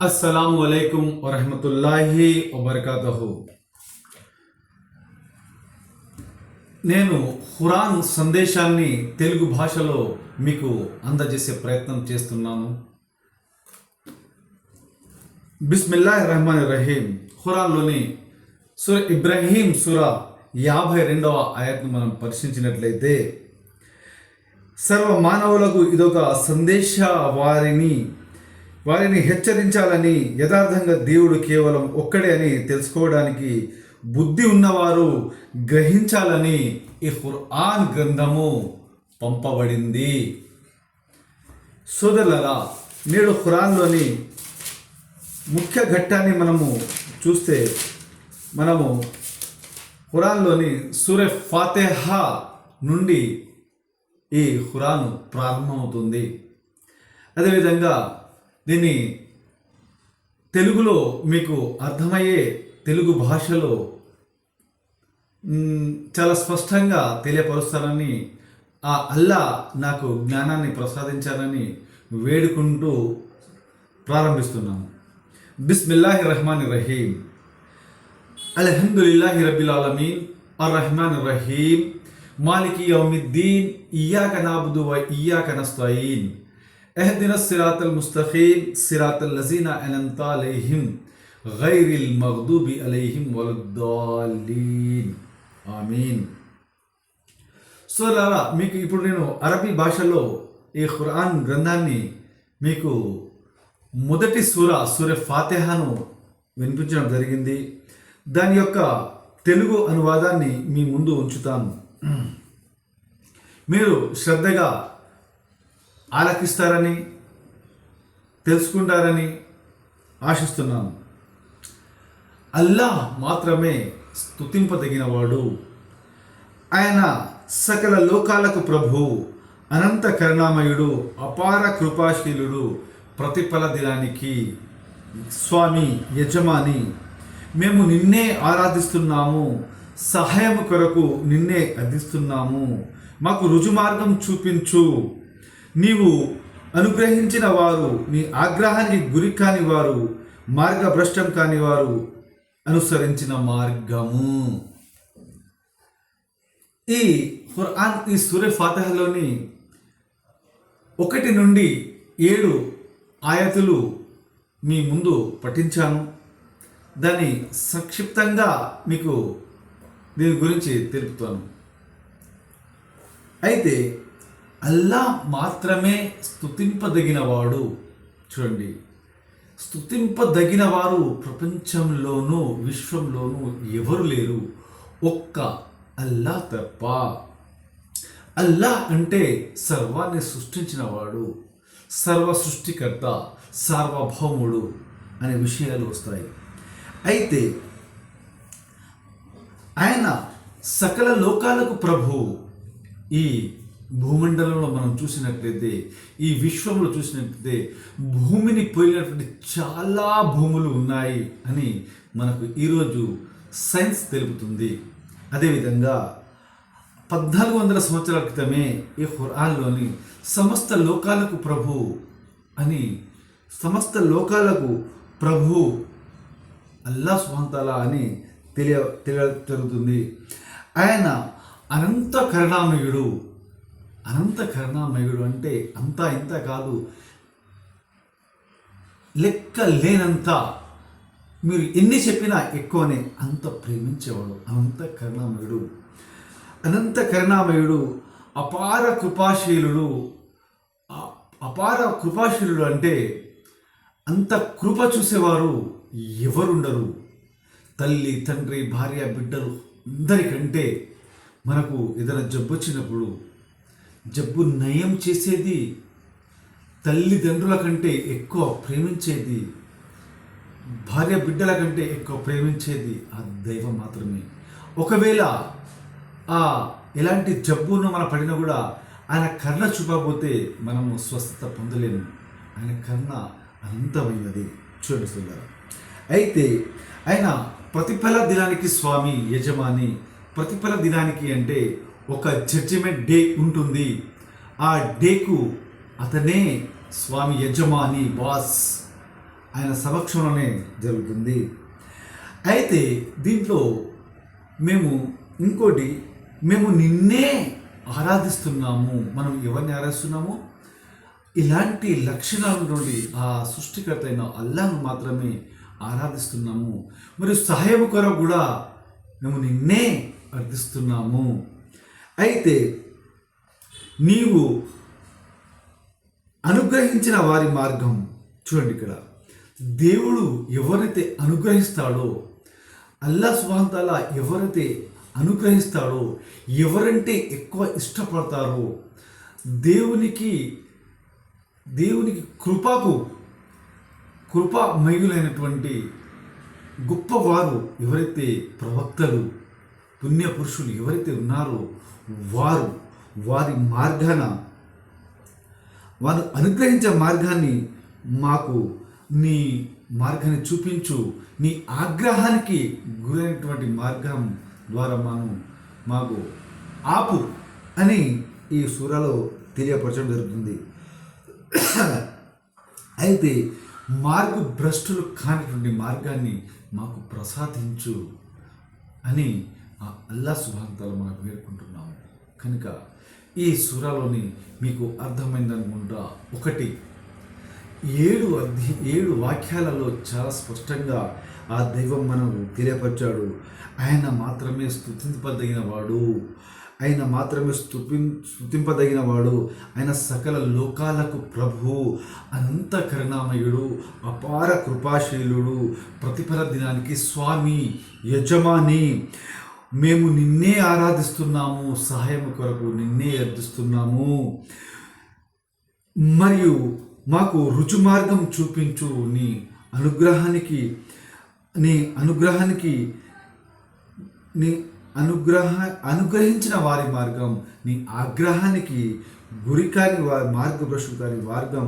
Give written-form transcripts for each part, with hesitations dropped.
అస్సలాము అలైకుం వరహమతుల్లాహి వబర్కాతహు. నేను ఖురాన్ సందేశాన్ని తెలుగు భాషలో మీకు అందజేసే ప్రయత్నం చేస్తున్నాను. బిస్మిల్లాహిర్ రహమానిర్ రహీం. ఖురాన్లోని సూరా ఇబ్రాహీం సూరా 52వ ఆయత్ను మనం పరిశీలించినట్లయితే, సర్వ మానవులకు ఇదొక సందేశ, వారిని హెచ్చరించాలని, యథార్థంగా దేవుడు కేవలం ఒక్కడే అని తెలుసుకోవడానికి బుద్ధి ఉన్నవారు గ్రహించాలని ఈ ఖురాన్ గ్రంథము పంపబడింది. సోదరులారా, నేడు ఖురాన్లోని ముఖ్య ఘట్టాన్ని మనము చూస్తే, మనము ఖురాన్లోని సూరా ఫాతిహా నుండి ఈ ఖురాన్ ప్రారంభమవుతుంది. అదేవిధంగా దీన్ని తెలుగులో మీకు అర్థమయ్యే తెలుగు భాషలో చాలా స్పష్టంగా తెలియపరుస్తానని, ఆ అల్లా నాకు జ్ఞానాన్ని ప్రసాదించాలని వేడుకుంటూ ప్రారంభిస్తున్నాను. బిస్మిల్లాహిర్ రహమానిర్ రహీం. అల్హమ్దులిల్లాహి రబ్బిల్ ఆలమీన్ అర్రహమానిర్ రహీం మాలికి యౌమిద్దీన్ ఇయ్యాక నఅబుదు వ ఇయ్యాక నస్తఈన్ ఎహ్దినస్ సిరాతల్ ముస్తఖీమ్ సిరాతల్ లజీనా అన్అమ్త అలైహిం గైరిల్ మగ్దూబి అలైహిం వలద్దాలీన్ ఆమీన్. సోదరులారా, మీకు ఇప్పుడు నేను అరబీ భాషలో ఈ ఖురాన్ గ్రంథాన్ని మీకు మొదటి సూరా ఫాతిహాను వినిపించడం జరిగింది. దాని యొక్క తెలుగు అనువాదాన్ని మీ ముందు ఉంచుతాను. మీరు శ్రద్ధగా ఆలకిస్తారని, తెలుసుకుంటారని ఆశిస్తున్నాను. అల్లాహ్ మాత్రమే స్తుతింపదగినవాడు. ఆయన సకల లోకాలకు ప్రభువు, అనంత కరుణామయుడు, అపార కృపాశీలుడు, ప్రతిఫల దినానికి స్వామి, యజమాని. మేము నిన్నే ఆరాధిస్తున్నాము, సహాయం కొరకు నిన్నే అర్థిస్తున్నాము. మాకు రుజుమార్గం చూపించు. నీవు అనుగ్రహించిన వారు, నీ ఆగ్రహానికి గురి కాని వారు, మార్గభ్రష్టం కాని వారు అనుసరించిన మార్గము. ఈ ఖురాన్, ఈ సూరా ఫాతిహాలోని 1 నుండి 7 ఆయతులు మీ ముందు పఠించాను. దాన్ని సంక్షిప్తంగా మీకు దీని గురించి తెలుపుతాను. అయితే అల్లాహ్ మాత్రమే స్తుతింపదగినవాడు. చూడండి, స్తుతింపదగిన వారు ప్రపంచంలోనూ విశ్వంలోనూ ఎవరు లేరు, ఒక్క అల్లాహ్ తప్ప. అల్లాహ్ అంటే సర్వాన్ని సృష్టించినవాడు, సర్వ సృష్టికర్త, సార్వభౌముడు అనే విషయాలు వస్తాయి. అయితే ఆయన సకల లోకాలకు ప్రభువు. ఈ భూమండలంలో మనం చూసినట్లయితే, ఈ విశ్వంలో చూసినట్లయితే భూమిని పోయినటువంటి చాలా భూములు ఉన్నాయి అని మనకు ఈరోజు సైన్స్ తెలుపుతుంది. అదేవిధంగా 1400 సంవత్సరాల క్రితమే ఈ ఖురాన్లోని సమస్త లోకాలకు ప్రభు అని, సమస్త లోకాలకు ప్రభు అల్లాహ్ సుబ్హానహు తఆలా అని తెలియజరుగుతుంది. ఆయన అనంత కరుణామయుడు. అనంత కరుణామయుడు అంటే అంతా ఇంత కాదు, లెక్క లేనంత, మీరు ఎన్ని చెప్పినా ఎక్కువనే అంత ప్రేమించేవాడు. అనంత కరుణామయుడు, అనంత కరుణామయుడు, అపార కృపాశీలుడు. అపార కృపాశీలుడు అంటే అంత కృప చూసేవారు ఎవరుండరు. తల్లి, తండ్రి, భార్య, బిడ్డలు అందరికంటే మనకు ఏదైనా జబ్బు వచ్చినప్పుడు జబ్బు నయం చేసేది, తల్లిదండ్రుల కంటే ఎక్కువ ప్రేమించేది, భార్య బిడ్డల కంటే ఎక్కువ ప్రేమించేది ఆ దైవం మాత్రమే. ఒకవేళ ఎలాంటి జబ్బును మన పడినా కూడా ఆయన కరుణ చూపకపోతే మనము స్వస్థత పొందలేము. ఆయన కరుణ అనంతమైనది. చూడండి సోదరా, అయితే ఆయన ప్రతిఫల దినానికి స్వామి, యజమాని. ప్రతిఫల దినానికి అంటే ఒక జడ్జిమెంట్ డే ఉంటుంది. ఆ డేకు అతనే స్వామి, యజమాని, బాస్. ఆయన సమక్షంలోనే జరుగుతుంది. అయితే దీంట్లో మేము ఇంకోటి, మేము నిన్నే ఆరాధిస్తున్నాము. మనం ఎవరిని ఆరాధిస్తున్నాము? ఇలాంటి లక్షణాల నుండి ఆ సృష్టికర్త అయిన అల్లాహ్ను మాత్రమే ఆరాధిస్తున్నాము. మరియు సహాయం కొరకు కూడా మేము నిన్నే అర్థిస్తున్నాము. అయితే నీవు అనుగ్రహించిన వారి మార్గం చూడండి. ఇక్కడ దేవుడు ఎవరైతే అనుగ్రహిస్తాడో, అల్లాహ్ సుబ్హానహు తఆలా ఎవరైతే అనుగ్రహిస్తాడో, ఎవరంటే ఎక్కువ ఇష్టపడతారో, దేవునికి కృపామయులైనటువంటి గొప్పవారు ఎవరైతే ప్రవక్తలు, పుణ్య పురుషులు ఎవరైతే ఉన్నారో వారి మార్గాన, వారు అనుగ్రహించే మార్గాన్ని మాకు నీ మార్గాన్ని చూపించు, నీ ఆగ్రహానికి గురైనటువంటి మార్గం ద్వారా మాకు ఆపు అని ఈ సూరాలో తెలియపరచడం జరుగుతుంది. అయితే మార్గభ్రష్టులు కానిటువంటి మార్గాన్ని మాకు ప్రసాదించు అని ఆ అల్లాహ్ సుబ్హానహు తఆలా మనకు వేడుకుంటున్నాము. కనుక ఈ సూరాలోని మీకు అర్థమైందనుకుంటా. ఒకటి, 7 వాక్యాలలో చాలా స్పష్టంగా ఆ దైవం మనకు తెలియపరిచాడు. ఆయన మాత్రమే స్తుతింపదగిన వాడు, ఆయన మాత్రమే స్తుతింపదగిన వాడు, ఆయన సకల లోకాలకు ప్రభు, అనంత కరుణామయుడు, అపార కృపాశీలుడు, ప్రతిఫల దినానికి స్వామి, యజమాని. మేము నిన్నే ఆరాధిస్తున్నాము, సహాయం కొరకు నిన్నే అర్థిస్తున్నాము. మరియు మాకు రుజుమార్గం చూపించు, నీ అనుగ్రహించిన వారి మార్గం, నీ ఆగ్రహానికి గురికాని వారి మార్గభ్రష్టు కాని మార్గం,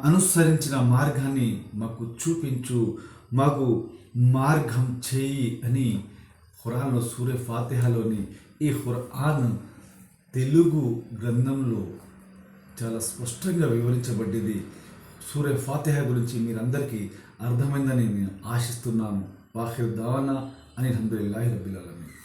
అనుసరించిన మార్గాన్ని మాకు చూపించు, మాకు మార్గం చేయి అని ఖురాన్లో సూరే ఫాతిహాలోని ఈ ఖురాన్ తెలుగు గ్రంథంలో చాలా స్పష్టంగా వివరించబడ్డది. సూరే ఫాతిహా గురించి మీరందరికీ అర్థమైందని నేను ఆశిస్తున్నాను. వాఖిర్ దావానా అనిల్ హమ్దులిల్లాహి రబ్బిల్ ఆలమీన్.